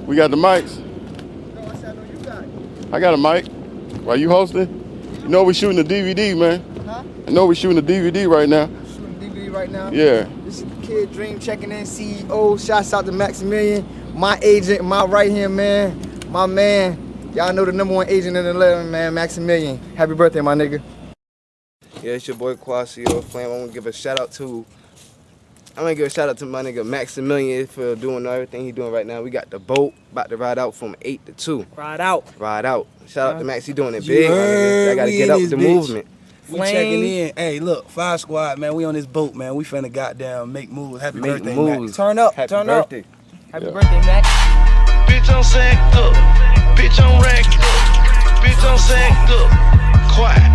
We got the mics. No, I said I know you got it. I got a mic. Why you hosting? You know we shooting a DVD, man. Huh? I know we shooting a DVD right now. Shooting DVD right now? Yeah. This is Kid Dream checking in, CEO. Shouts out to Maximilian, my agent, my right-hand man, my man. Y'all know the #1 agent in the 11, man, Maximilian. Happy birthday, my nigga. Yeah, it's your boy Quasio Flame. I'm gonna give a shout out to my nigga Maximilian for doing everything he doing right now. We got the boat, about to ride out from 8 to 2. Ride out. Ride out. Shout out to Max, he doing it big, my nigga. I gotta get up with the movement. We checking in. Hey, look, 5 Squad, man. We on this boat, man. We finna goddamn make moves. Happy birthday, Max. Turn up, Happy turn birthday. up. Happy birthday, Max. Bitch, I'm sacked up. Bitch, I'm racked up. Bitch, I'm sacked up. Quiet.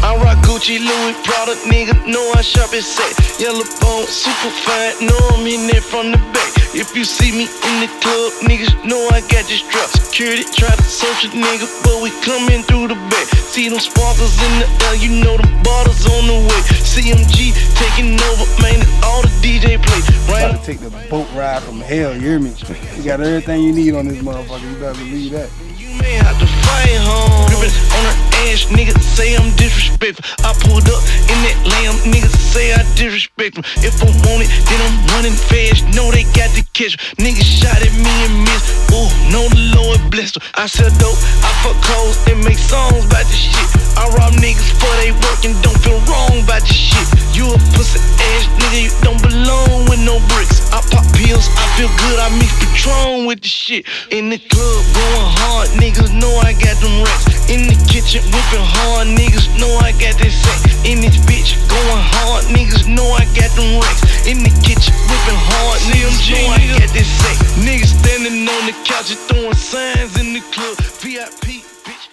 I rock Gucci, Louis, product, nigga, know I shop it set. Yellow bone, super fine, know I'm in there from the back. If you see me in the club, niggas know I got this drop. Security try to search a nigga, but we coming through the back. See them sparkles in the air, you know the bottles on the way. CMG taking over, man, it's all the DJ play. Right? About to take the boat ride from hell, you hear me? You got everything you need on this motherfucker, you better believe that. You may have to fight home. Gripping on her ass, niggas say I'm disrespectful. I pulled up in that lamb, niggas say I disrespect them. If I want it, then I'm running fast. Know they got to catch me. Niggas shot at me and missed. Ooh, know the Lord blessed them. I sell dope, I fuck hoes and make songs about this shit. I rob niggas for they work and don't feel wrong about this shit. You a pussy ass nigga, you don't belong with no bricks. I pop pills, I feel good, I mix Patron with the shit. In the club, going hard, niggas know I got them racks. In the kitchen, whipping hard, niggas know I got that sack. In this bitch, going hard, niggas know I got them racks. In the kitchen, whipping hard, niggas know I got that sack. Niggas standing on the couch and throwing signs in the club. VIP, bitch.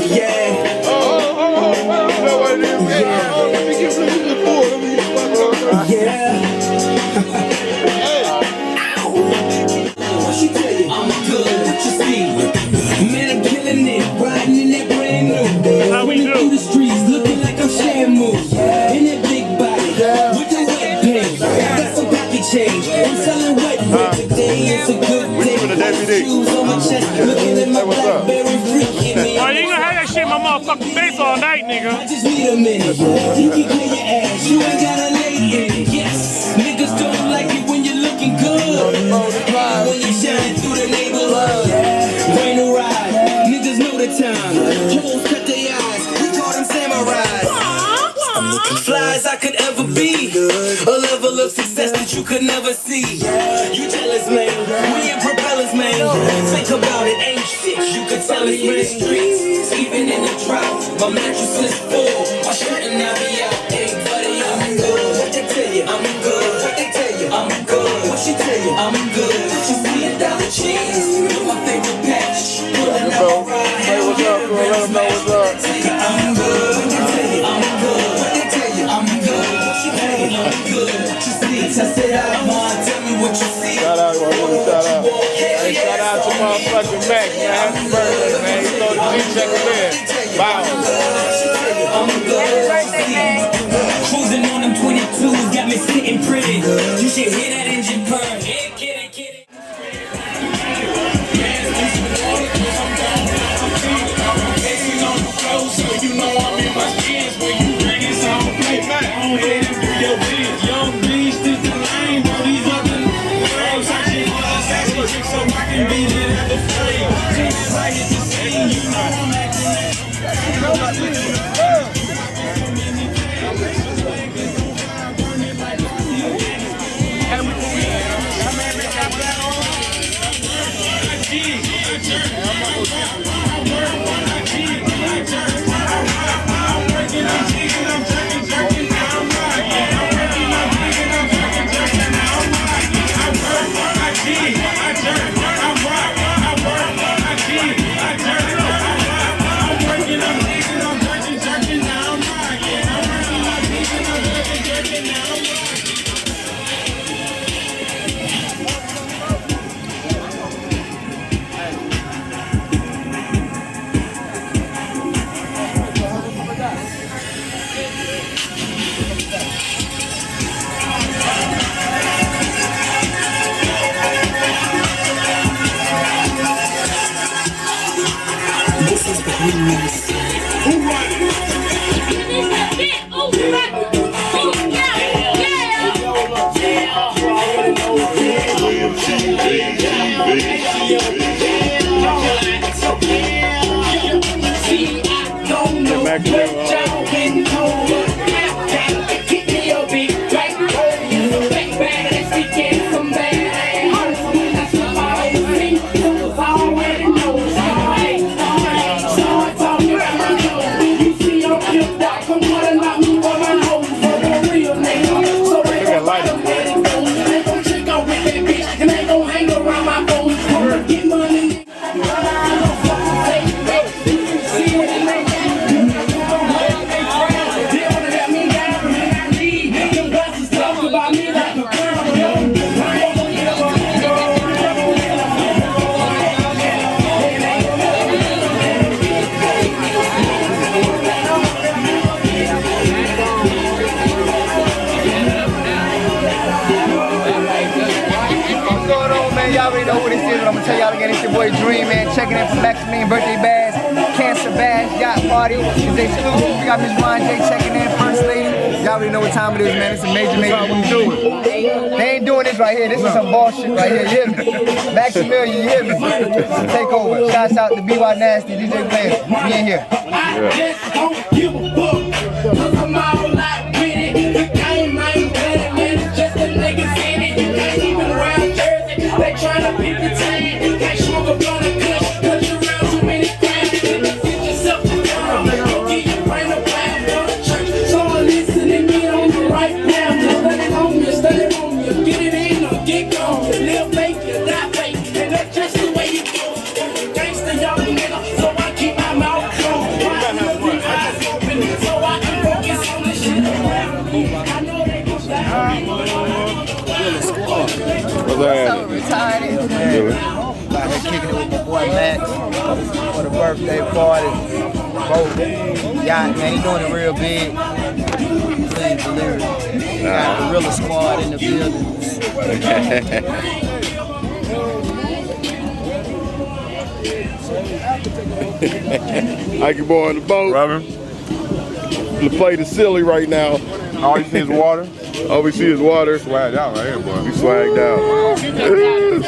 Yeah. Yeah. What she tell you? I'm good, what you see? Man, I'm killing it, riding in that brand new. Running through the streets, looking like I'm Shamu. In that big body, with the wet pants. Got some pocket change, I'm selling wet bread today. It's a good day. Shoes on my chest, looking at my Blackberry freak. Oh, you gonna have that shit in my motherfucking face all night, nigga. I just need a minute. You can clear your ass, you ain't gotta lay in it. Yes, niggas don't like it when you're looking good. And when you shine through the neighborhood. Rain or ride, niggas know the time. Hoes cut their eyes, we call them samurais. I'm looking fly as I could ever be. A level of success that you could never see. You jealous, man. We ain't propellers, man. Think about it, ain't shit. You could tell us in the streets. Even in the drought, my mattress is full. My shirt and I be out. Hey, buddy, I'm good. What they tell you? I'm good. What they tell you? I'm good. What she tell you? I'm good. She see a dollar cheese. You're my favorite patch. Pulling out my ride. Hey, what's up, bro? Let them know what's up. I'm good. What they tell you? I'm good. What they tell you? I'm good. What she tell you? I'm good. What you see? Test it out, man. Tell me what you see. Shout out, shout out. Hey, shout out to motherfucking Max, man. Happy birthday, man. You know the G check him in. Wow. Happy birthday, man. Cruising on them 22s got me sitting pretty. You should hear that engine purr. Yeah, get it, get it. So you know I'm in my skins when you bring it, so I'm play back. Go ahead and do your biz. Young beast is the lane, bro. These other girls searching for a sexy chick so I can beat it at the frame. As I hit the scene, you know I'm acting that. This is Blendmaster. Y'all already know who this is, but I'm gonna tell y'all again, it's your boy Dream, man. Checking in for Maximilian birthday bash, cancer bash, yacht party. It's exclusive. We got Miss Ron J checking in, first lady. Y'all already know what time it is, man. It's a major thing. They ain't doing this right here. This is some bullshit right here. You hear me? Maximilian, you hear me? Take over. Shouts out to BY Nasty, DJ Blend. We in here. I just don't give a fuck. I'm all like with it. The game ain't better, man. It's just the niggas in it. You can't even wear a jersey. They tryna pick the team. Can't smoke a blunt of kush. Cause you around too many crowds. Get yourself together. Get your brain a plan for the church. So listen and get on the right path. Study on you. Get it in or get gone. You live fake, you die fake. And that's just the way you go. Gangsta young nigga. So I keep my mouth closed. Eyes open. So I can focus on the shit around me. I know they gon' So retired, man. Out here kicking it with my boy Max for the birthday party. Boat, yacht, man, he doing it real big. Please believe it. Got the Gorilla Squad in the building. Ike boy on the boat. Robin. The plate is silly right now. All you see is water. All we see is water. Swagged out right here, boy. We swagged out.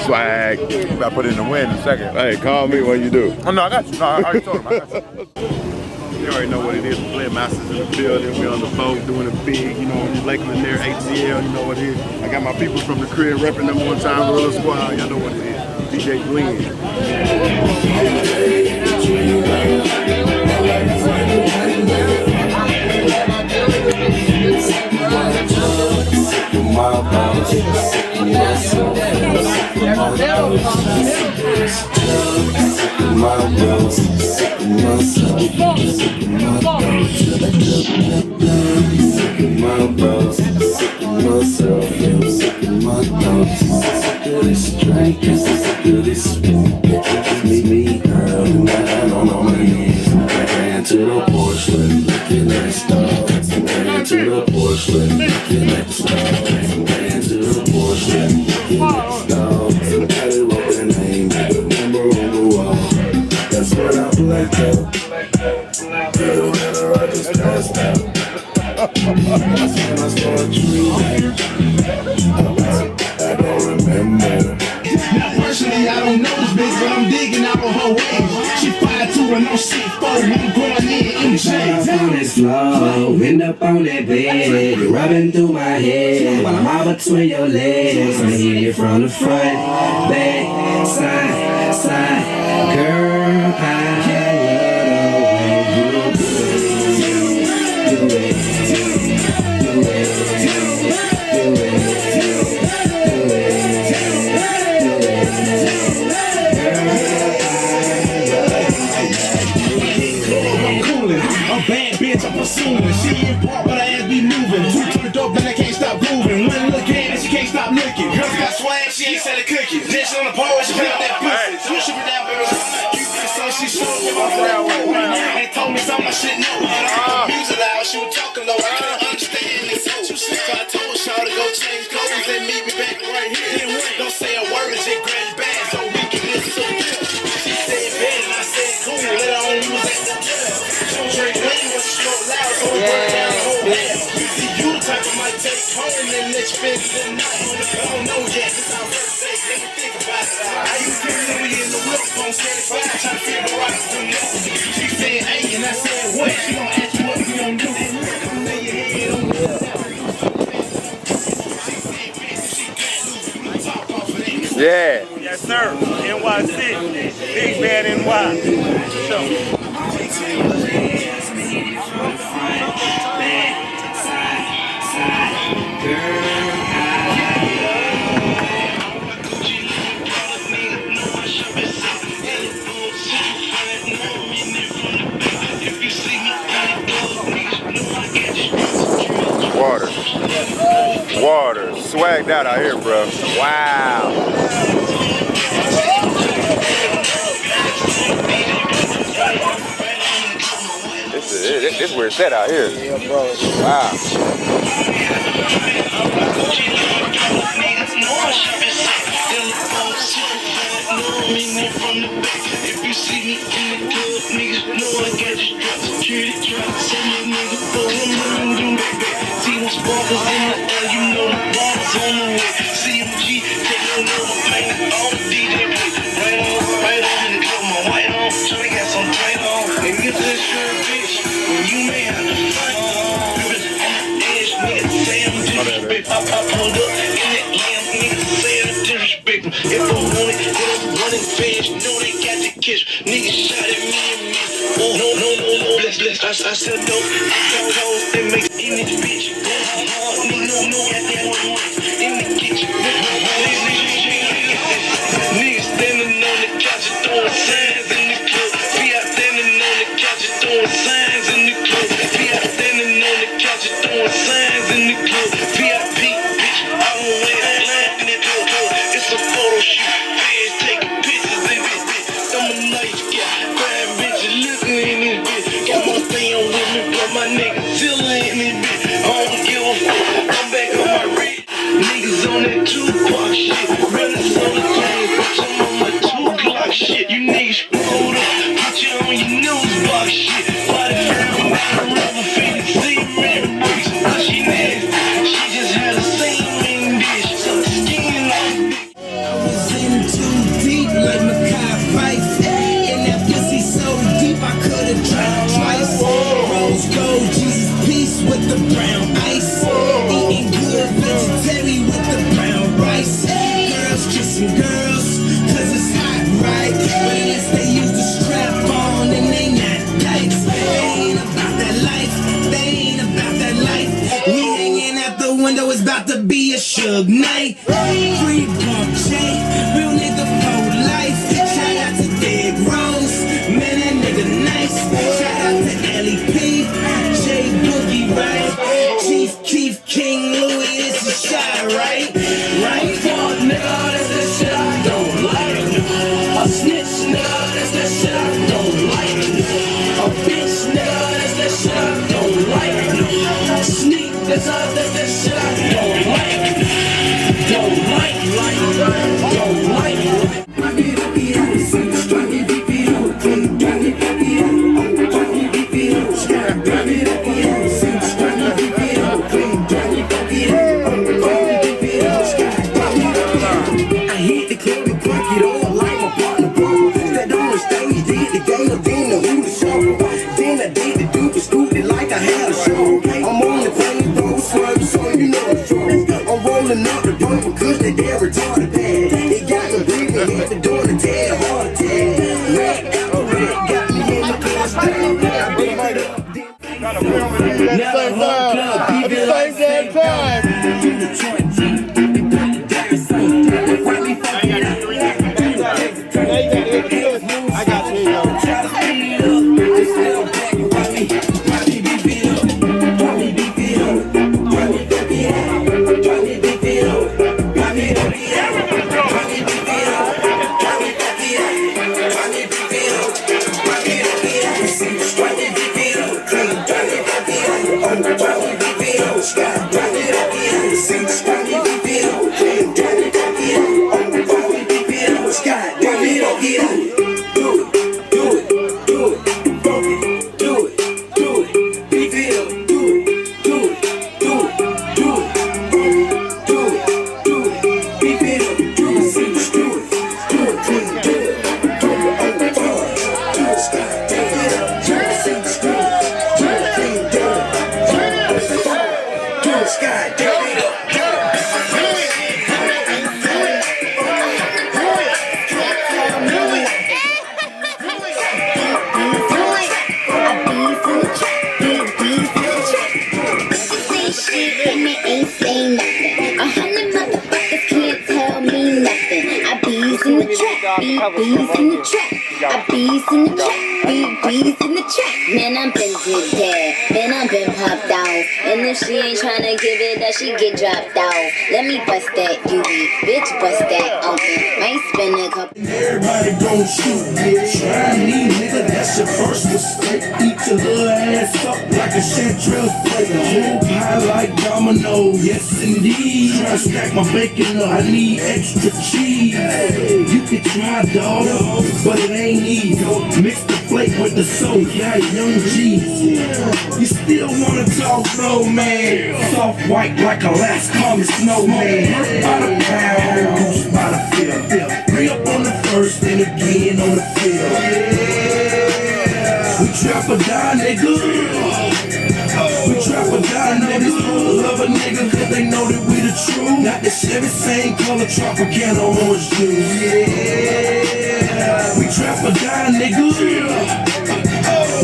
Swag. You gotta put it in the wind in a second. Hey, call me when you do. Oh, no, I got you. No, I already told him. I got you. You already know what it is. Blendmaster's in the building. We're on the boat doing it big. You know, Lakeland there, ATL. You know what it is. I got my people from the crib repping them one time. Gorilla Squad. Y'all know what it is. DJ Blend. To the porch, looking at stars. To the porch, looking at stars. To the porch, looking at stars. Somebody wrote their name, number on the wall. That's what I blacked out. Girl, that I just passed out. That's when I started dreaming. I don't remember. Now personally, I don't know this bitch, but I'm digging out on her waves. She 5'2" and I'm 6'4", I'm going in the shades. On this floor, end up on that bed, you're rubbing through my head while I'm all between your legs. I'm hitting you from the front, back, side, side. Girl, I love the way you do it. She in part, but I ass be moving. Two turned up, and I can't stop moving. One look at it, she can't stop looking. Girls got swag, she ain't selling cookies. Dish on the pole, she put out that pussy. You should be down, baby. So she showed me my friend. They told me something I shouldn't know. Music loud, she was talking low. I couldn't understand this. So I told Shaw to go change clothes and meet me back right here. Don't say a word, just grab bag so we can listen to it. She said bed, and I said cool. Let her on You the type of might take home and let's spend the night. I don't know yet, this our first date, let me think about it. I used to be in the whip on 75, trying to figure out what to do. She said, hey, and I said, what? She gon' ask you what we gon' do. Lay your head on the Yeah. Yes, sir. NYC. Big Bad NY. So. Water. Swagged out here, bro. Wow. This is where it's at out here. Yeah, bro. Wow. If you see me in the club, niggas know I got you strapped. Security try to send me nigga for him. See them sparkles in the air, you know the ball's on the way. CMG, take no number, man, all the DJ play. Right on, and cut my white on. Tryna get some tight on. And get this shirt, bitch, when you may have to fight on. On the edge, nigga, say I'm disrespectful. I pulled up in that lamb, nigga, say I'm disrespectful. If I want it, then I'm running fast, know they got the kiss. Niggas shot at me and me. Oh, no, bless. I said dope, I said cold, it makes in this bitch. Niggas know that they want in the kitchen. Niggas standing on the couch and throwing signs in the club. Be out standing on the couch and throwing signs in the club. Be out standing on the couch and throwing signs in the club. VIP, bitch, I don't wear a line in that club. It's a photo shoot, fans taking pictures in this bitch. I'm a nice guy, bad bitches looking in this bitch. Got my thing with me, but my nigga still in this bitch. I don't give a fuck, I'm back on my red. Niggas on that 2-Pac shit, running so the game, bitch, I'm on my 2 Glock shit. You niggas pulled up, put you on your news box shit. Body down, rubber feet, see me, bitch. She nasty, she just had the same mean bitch. So skin like I was in too deep like Makai Fife. And that pussy so deep I could've drowned twice. Rose gold, Jesus peace with the brown ice. Eating good vegetarian with the brown rice. Girls kissing girls, cause it's hot, right? But unless they use the strap on, then they not dykes. They ain't about that life, they ain't about that life. We hanging out the window, it's about to be a Suge night. Free bump J, real nigga for life. Shout out to Dead Rose, man that nigga nice. Shout out to LEP, J Boogie, right? Chief Keef, King Louis, this is shy, right? Right? Fuck nigga, that's that shit I don't like. A snitch nigga, that's that shit I don't like. A bitch nigga, that's that shit I don't like. Sneak, that's that shit I don't like. Don't like. I hit the club and crack it on like my partner, bro. Stepped on the stage, did the game, then the who the show. Then I did the dude, scooped it like I had a show. I'm on the plane, bro, swerve, so you know it's true. I'm rolling up the dope because they damn retarded bad. They got me breathing, hit the door to dead heart attack. Red apple, red got me in the class down. I been right up. Gotta film it at the same time. At the same damn time. I got you, Yo. in the trap. I bees in the trap. Bees in the trap. Man, I'm been did that. Man, I'm been popped out. And if she ain't tryna give it up, she get dropped out. Let me bust that UV. Bitch, bust that open. Might spin a couple. Everybody gon' shoot, bitch. Try me, nigga, that's your first mistake. Eat your little ass up like a chanterelle plate. Move high like domino, yes indeed. Try to stack my bacon up, I need extra cheese. You can try, dog, but it ain't easy. Mix the flake with the soap, yeah, young G. You still wanna talk, no man. Soft white like a last common snowman. By the pound, goose by the field. Free up on the first and again on the field. We trap or die, nigga. We trap or die, niggas. Love a nigga cause they know that we the truth. Got the Chevy same color Tropicana orange juice. Yeah. We trap or die, nigga.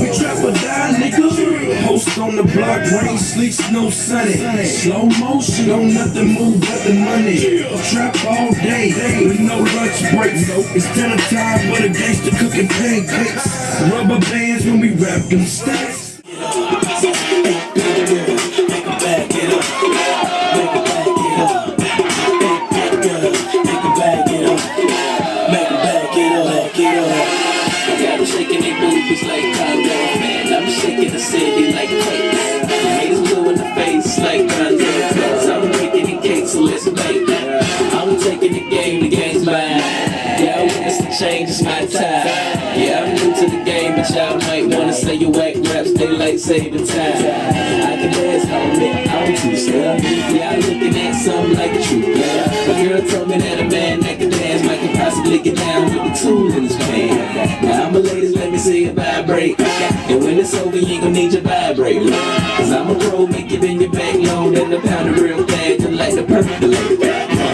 We trap or die, nigga. Host on the block, rain, sleet, snow, sunny. Slow motion, don't nothing move but the money. Trap all day, with no lunch breaks. It's dinner time for the gangster cooking pancakes. Rubber bands when we rap them stacks. Shaking their boobies like Congo, man. I'm shaking the city like cakes. Haters blue in the face like Congo. I'm making the cake, so let's bake. I'm taking the game's mine. Yeah, I witness the change, it's my time. Yeah, I'm new to the game, but y'all might wanna say you whack raps, they like saving time. I can dance on it, I'm too slow. Yeah, I'm looking at something like the truth, yeah. My girl told me that a man that can dance might can possibly get down with the tool in his pan. Now I'm a ladies, let me see it vibrate. And when it's over, you ain't gon' need your vibrator. Cause I'm a pro, make it bend your back low, and the pound of real fast, just like the percolator.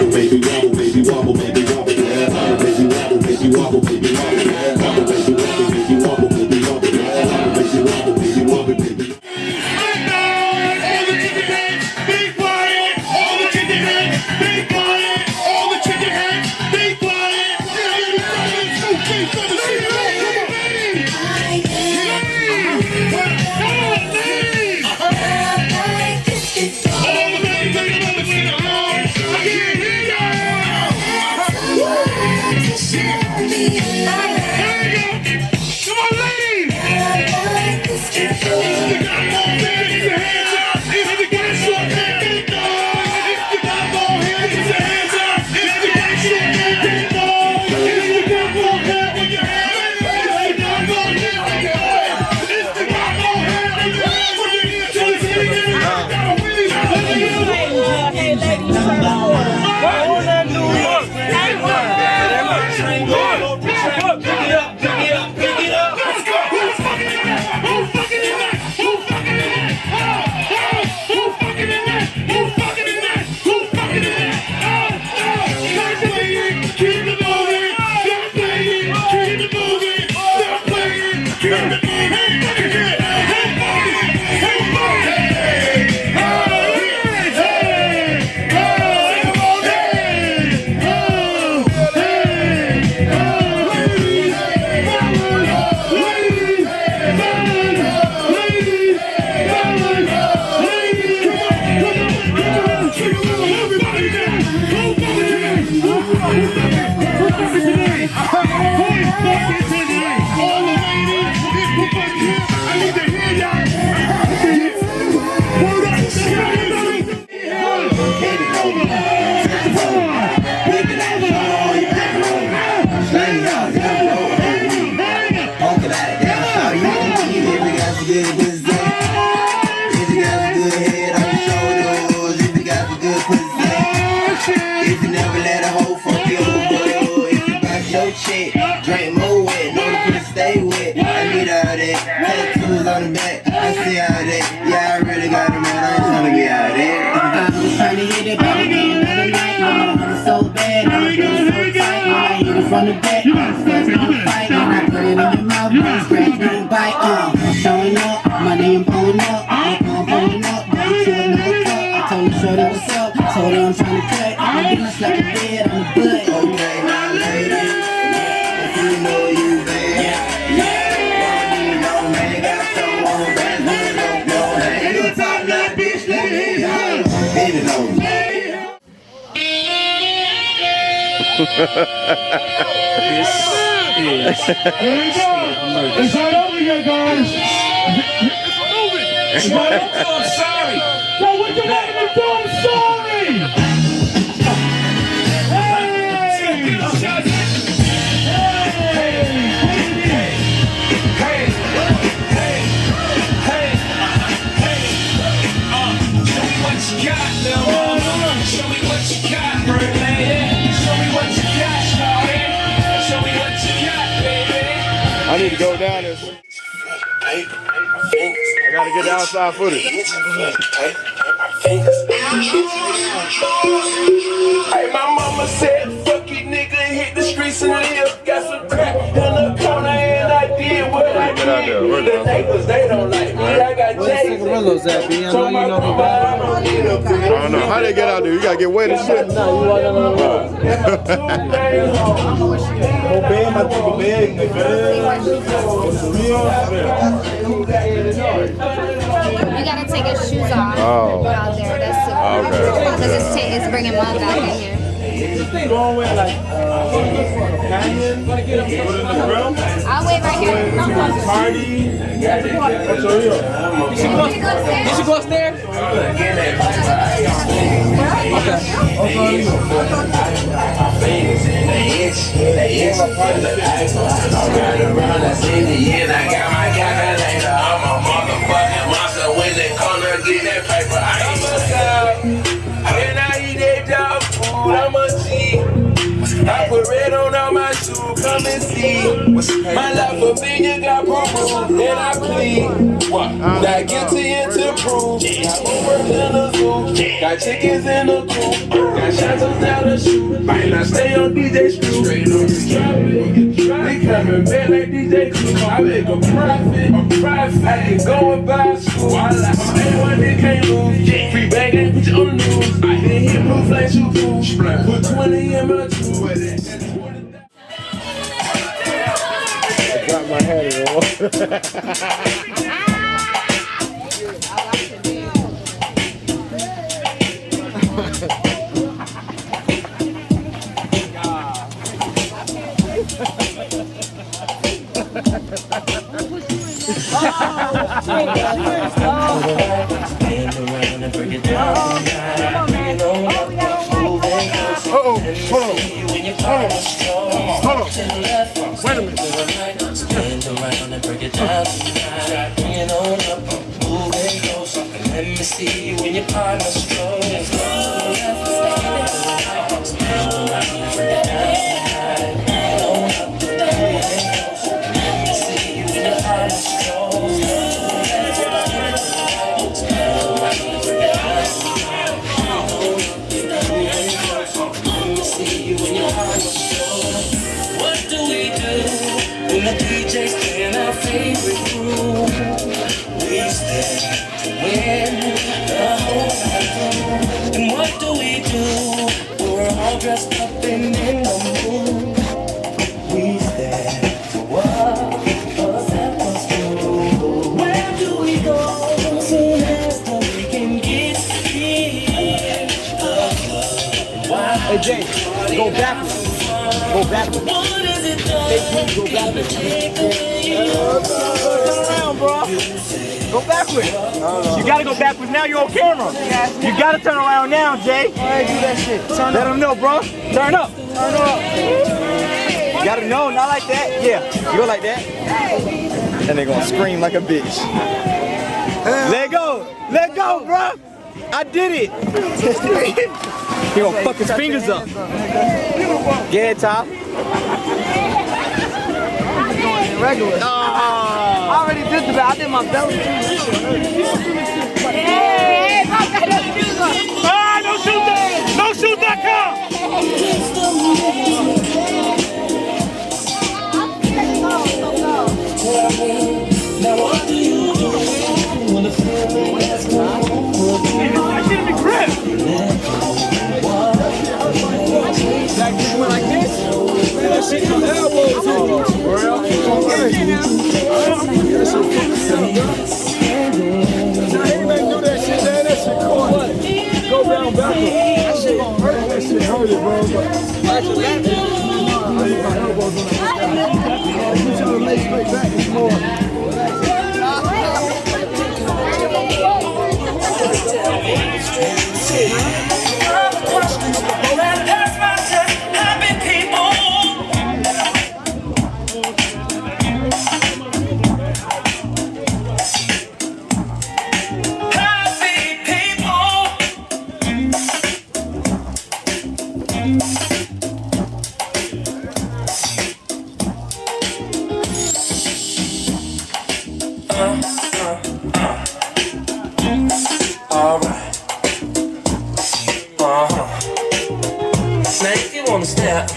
Baby wobble, baby wobble, baby wobble, yeah. Baby wobble, baby wobble, baby wobble, yeah. Baby wobble, baby wobble, baby wobble, yeah. Baby wobble, baby wobble, baby. From the back, first on the fight, and I put it in your mouth, scratch, don't bite, showing up, money and pulling up, pulling up, don't you another cup, I told her shorty what's up, told her I'm trying to cut, I'm getting slapped in bed on the butt. Okay, now lady, It's not over yet, guys. It's not over. I'm sorry. Yo, what you want me to do? I'm sorry. I need to go down there. I gotta get the outside footage. Hey, my mama said, fuck it, nigga, hit the streets and live. Got some crack in the corner and I did what I did. The neighbors, they don't like me. I got J's. So my mama, I don't need a pill. I don't know. How they get out there? You gotta get wet and shit? No, you walk down the road. You gotta take his shoes off. Oh. Out there, that's it. Because it's bringing mud back in here. Going with like canyon, I'll wait right here. party. You should go upstairs. I put red on all my shoes, come and see. My life a million got proof, and I plead. Not guilty until proved. Got Ubers in the zoo, got chickens in the coop, got shadows down the shoe. Might not stay on DJ Screw. Straight on the strap, they coming back like DJ Clue. I make a profit, I can go and buy a school. I like my A1, they can't lose. Free bag and put you on the news. I hit blue flash, you fool. Put 20 in my tube. Got my head in the water. Uh-oh, hold on. Wait a minute. Let me see you when your partner strolls. What do we do when the DJ's playing our favorite groove? We stand to win the whole night through. And what do we do when we're all dressed up and in the mood? We stand to watch us help us through. Where do we go soon as the weekend gets here? Hey Jay, go backwards. Go backwards. What is it Go backwards. Turn around, bro. Go backwards. You gotta go backwards now. You're on camera. You gotta turn around now, Jay. Why do that shit? Let them know, bro. Turn up. Turn up. You gotta know, not like that. Yeah, you go like that. And they're gonna scream like a bitch. Let go. Let go, bro. I did it. He gonna fuck his fingers up. Get it, Tom. Regular. I already did the I did my belly. Hey, pop that up, shoes on. Ah, don't shoot that! Don't shoot that car! Now what do you do when the feeling has come? I should be crib. Like this? That shit comes elbows on. Now anybody do that shit, man, that shit caught. Go down backwards. That shit gonna hurt. That shit hurt it, bro. But Alright. Now if you wanna step,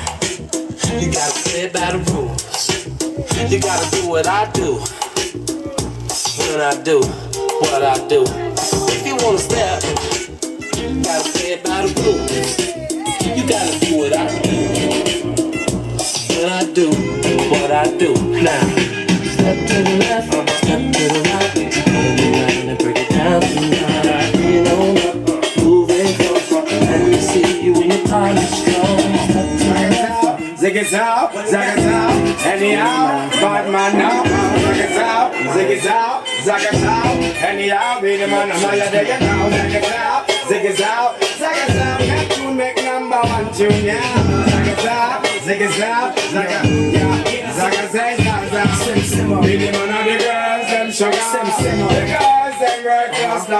you gotta play by the rules. You gotta do what I do. When I do what I do. If you wanna step, you gotta play by the rules. You gotta do what I do. When I do what I do. Now, step to the left, step to the right. Turn around and break it down tonight. You know, move it closer. Let me see you when your time is strong. Step to the left. Zig it out, anyhow, bad man now. Zig it out, anyhow, be the man, I'm all dig it now. Zig it out, that tune make number one tune, yeah. Zig it out, be the man of the girls, them sugar. The girls, them work class, the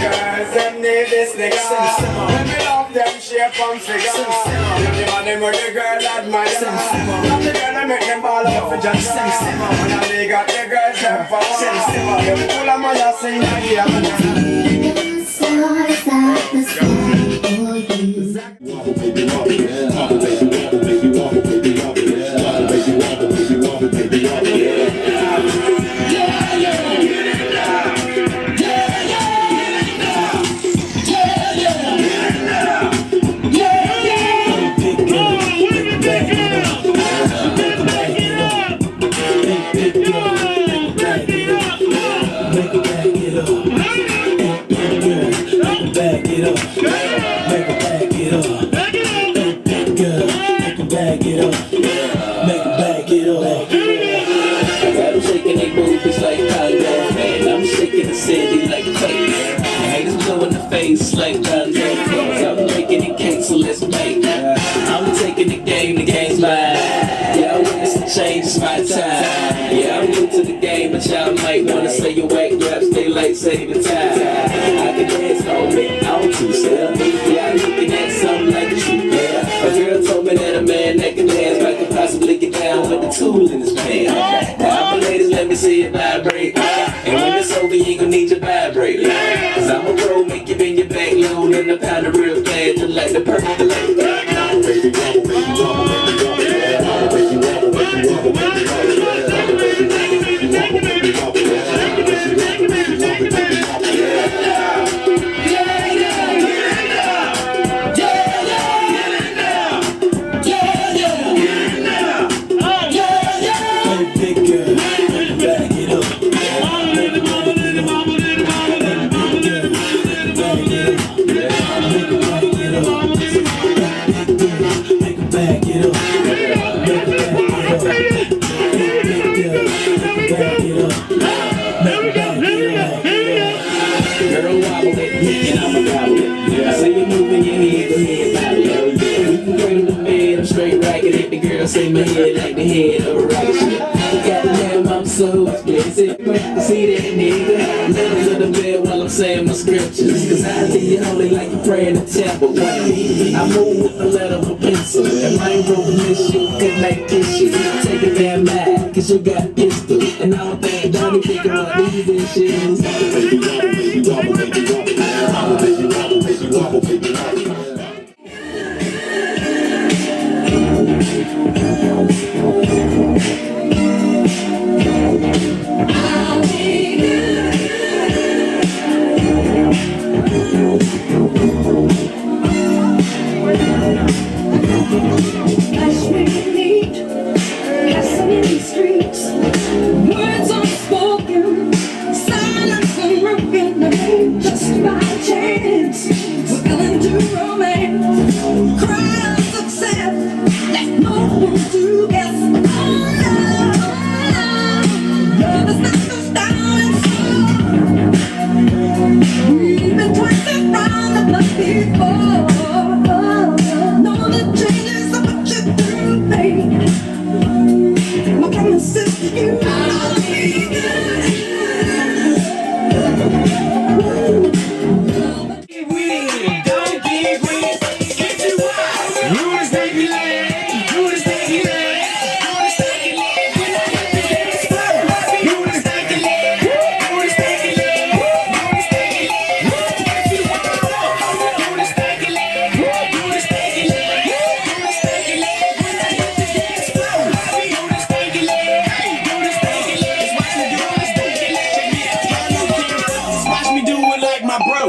girls, them need this nigga. Let me love them shape and figure. The man, them with the girl admire. Love the girl and make them ball up for just and they got the girls them for them cool and man just sing like yeah. Like I'm making it cake, so let's make. I'm taking the game's mine. Yeah, I want this to change, it's my time. Yeah, I'm new to the game, but y'all might wanna say your whack raps, they like saving time. I can dance on me, I don't two-step. Yeah, I'm looking at something like a true player. A girl told me that a man that can dance might could possibly get down with the tool in his hand. Now, ladies, let me see it vibrate. And when it's over, you ain't gonna need your vibrator. Cause I'm a pro, make you bend your back low, and the pound of real bad, just like the percolate. Say my head like the head of a rocket ship. Goddamn, I'm so explicit. See that nigga? Little to the bed while I'm saying my scriptures. Cause I see you holy like you're praying to temple. I move with the letter of a pencil. And my rope miss you, good night tissue. Take a damn mad, cause you got pistol. And I don't think Donnie pick up these issues. Just by chance, we're feeling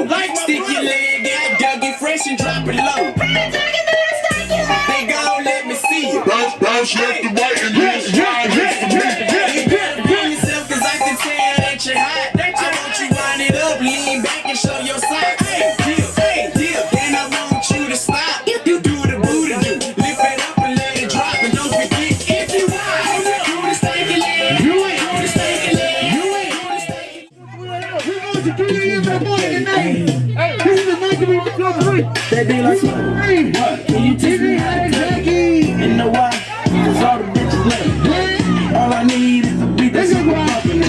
flow. Stick your leg out, Dougie fresh and drop it low. They gon' let me see you. Bounce left to right and then slide. You better bring yourself, cause I can tell that you're hot. I want you wind it up, lean back and show your side. Hey, dip, then I want you to stop. You do the booty do. Lift it up and let it drop, and don't forget if you want. Do the stanky leg. You ain't do the stanky leg. You ain't do the stanky leg. We're going to 3 a.m. in the morning tonight. This is the night to be with your free. They be like, what? Can you teach me how to Jackie? You know why? Cause all the bitches love me. All I need is a beat that's super bumpin'.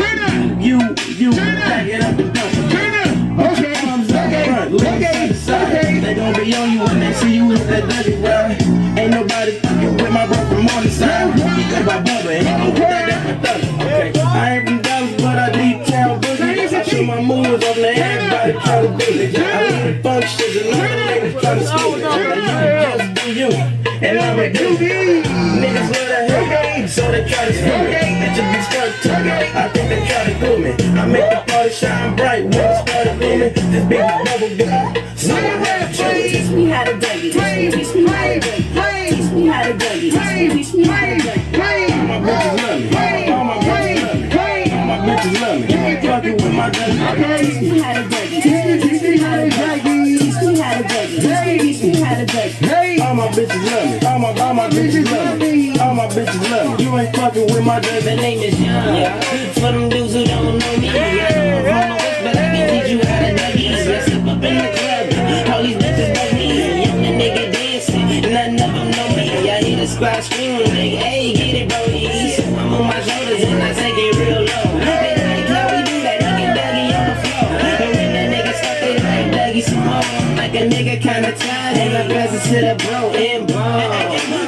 You, back it up and dump it. Okay, thumbs up front, legs to the side. They gon' be on you when they see you with that dirty ride. Ain't nobody fucking with my bro from Morningside. Go by Bubba, ain't no with that different thunder. Okay, I ain't from Dallas, but I deep town boogie. I show my moves on the everybody try to do it. I leave the functions and all the niggas try to steal it. You just do you, and I'm a do me. Niggas love that hate, so they try to steal me. Bitches be stuck to me, I think they try to do me. I make the party shine bright when it started booming. This big bubble gum, so I have to teach me how to dug it. Teach me how to dug it. Teach me how to dug it. Teach me how to dug it. all my bitches love me. All my bitches love me. All my bitches love me. You ain't fucking with my dug it. Teach me how to dug it. Teach me how to dug it. Teach me how to dug it. Teach me how to dug it. All my bitches love me. All my bitches love me. All my bitches love me. You ain't fucking with my dug it. The name is Young. For them dudes who don't know me, I don't know what's but I can teach you how to duggies. Let's step up in the club. All these bitches love me. Young the nigga dancing. None of them know me. I hear the squad screaming like, hey, get it, bro. I'm on my shoulders and I take it real low. They like how we do that. He can Dougie on the floor. And when the niggas start, they like Dougie some more. I'm like a nigga kinda tired. And I pass it to the bro and bro.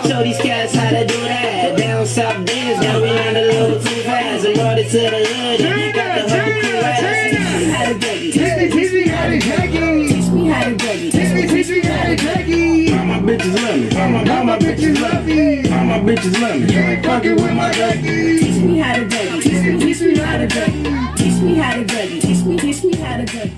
Show these cats how to do that. Down south dance, got me on a little too fast. And brought it to the hood. And got the whole crew ass. Teach me how to Dougie. Teach me how to Dougie. Teach me how to Dougie. Teach me how to Dougie. All my bitches love me. All my bitches love me. All my bitches love me. You ain't fucking with my Dougie. Teach me how to Dougie. Teach me how to Dougie. Teach me how to Dougie. Teach me how to Dougie.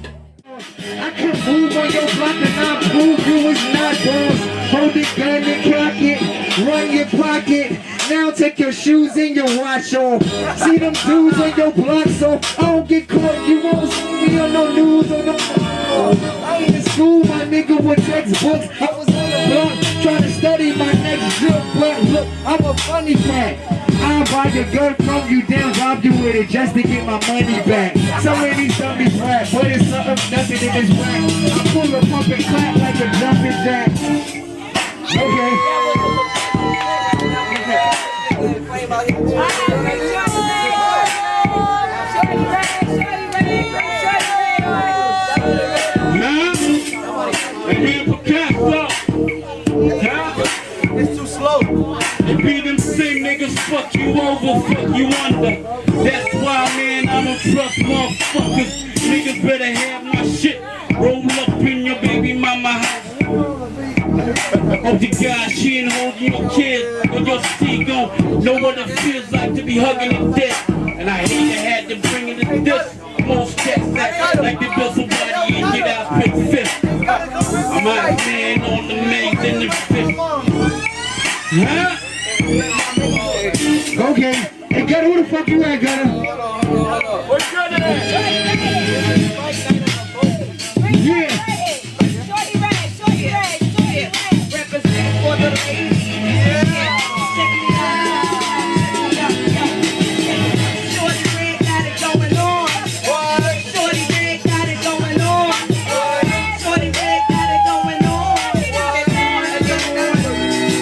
I can move on your block and I prove you is not boss. Hold the gun and cock it, run your pocket. Now take your shoes and your watch off. See them dudes on your block, so I don't get caught. You won't see me on no news on the I ain't in school, my nigga, with textbooks. I was on the block trying to study my next drill. But look, I'm a funny cat. I'll buy your girl from you, then rob you with it just to get my money back. So many dummies rap, but it's something nothing in this rap. I pull a pump and clap like a jumping jack. Okay. It's too slow. It be them same niggas fuck you over, fuck you under. That's why, man, I don't trust motherfuckers. Niggas better have my shit. Roll up in your baby mama house. Oh, the God, she ain't holding your kids. Or your seed gon' know what it feels like to be hugging to death. And I hate to have to bring it to this. Most cats act like they built somebody and get out quick fifth. I'm out, man, on the maze in the fifth. Huh? Okay. Hey, Gutter, who the fuck you at, Gutter? What's good at? Yeah. Shorty red. Represent for the ladies. Shorty red got it going on. Shorty red got it going on. Shorty red got it going on.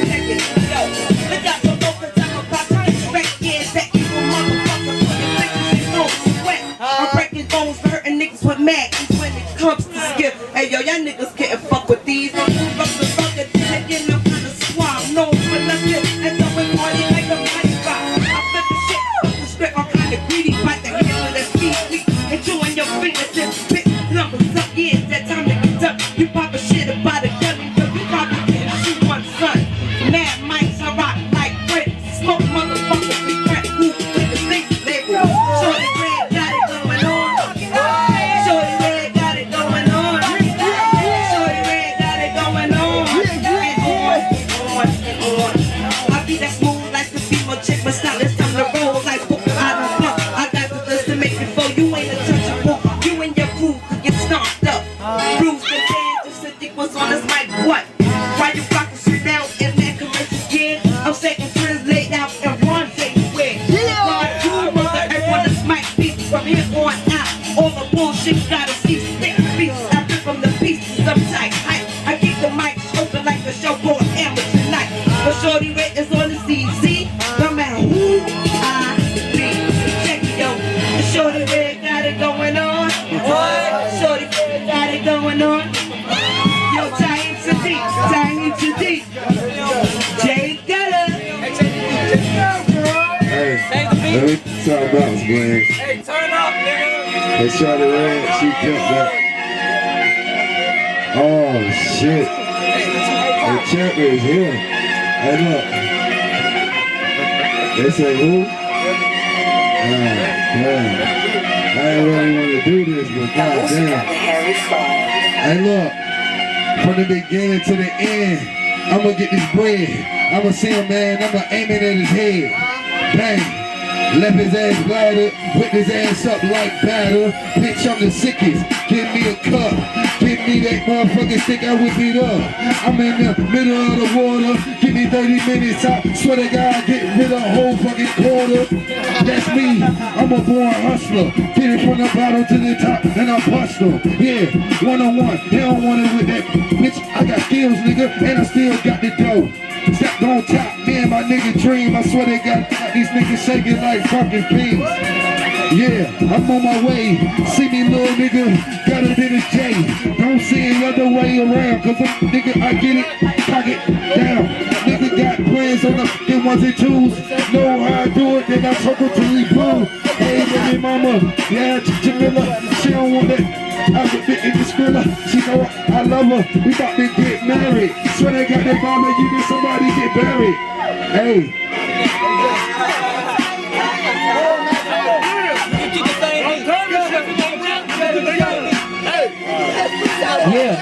Check it. Yo, look out for both the time I'm about to expect. Yeah, that evil motherfucker put his niggas in no sweat. I'm breaking bones for hurting niggas with mad. When it comes to skip, hey yo, y'all niggas can't fuck with these. I'm kinda suave, no for nothing, and throwing party like a mighty spot. I flip the shit, flip the script, I'm kinda greedy, bite the heel of that speed, and chewing your fingertips, spit numbers up, yeah, it's that time to get up. You pop a shit about a gun, you probably can't shoot one son. Mad mics, I rock like Brit, smoke motherfuckers, we crack, who with the state label. Shorty red got it going on. Shorty red got it going on. You ain't untouchable. You and your crew could get stomped up. Bruised and banned, just a dick was on his mic. What? Why you fucking shit down in that commercial again? I'm second friends laid out and one day where God, you mother everyone that's mic beat from here on out. All the bullshit gotta cease. Thick beats, I rip from the pieces of tight hype. I keep the mic open like a show for amateur night. But shorty rate is on the CZ. No matter who I be. Check it yo. The shorty red got it going on. What? Shorty red got it going on. Yo, time to deep. Time to deep. Jay got it. Hey, let me talk about this, man. Hey, turn up, nigga. Hey, Shorty Red, she kept that. Oh, shit. The champion is here. Hey, look. They say who? Man. I ain't really want to do this, but goddamn. Hey, look. From the beginning to the end, I'ma get this bread. I'ma see him, man. I'ma aim it at his head. Bang. Left his ass bladder, whip his ass up like batter. Bitch, I'm the sickest. Give me a cup. Give me that motherfucking stick, I whip it up. I'm in the middle of the water. Give me 30 minutes out. Swear to God, get rid of a whole fucking quarter. That's me. I'm a born hustler. Get it from the bottom to the top, and I bust them. Yeah, one-on-one. They don't want it with that. Bitch, I got skills, nigga, and I still got the dough. Stepped on top, me and my nigga dream. I swear they got these niggas shaking like fucking beans. Yeah, I'm on my way. See me, little nigga, got it in his J. Don't see it other way around, cause I'm nigga, I get it, pocket down. Nigga got plans on the fucking ones and twos. Know how I do it, then I talk till he blue. Hey, baby mama, yeah, Jamila, she don't want that. I was in the skrilla, she know I love her, we about to get married. Swear they got that mama, you get somebody get buried. Hey. Yeah.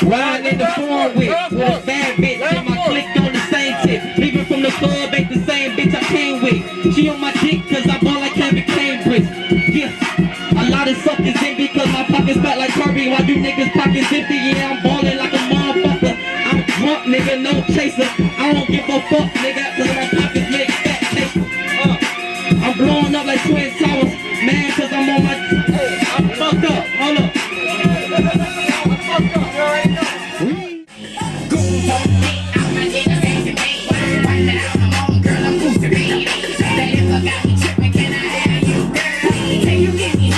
Riding in the foreign with a bad bitch, and my click on the same tip. Leaving from the club ain't the same bitch I came with. She on my dick cause I ball like Kevin Cambridge. Yeah. A lot of suckers in because my pockets fat like Kirby. While you niggas pockets empty, yeah, I'm ballin' like a motherfucker. I'm drunk, nigga, no chaser. I don't give a fuck, nigga, cause my pockets make fat taste. I'm blowing up like Twin Towers, man, cause I'm on my... I'm fucked up, hold up. Can you give me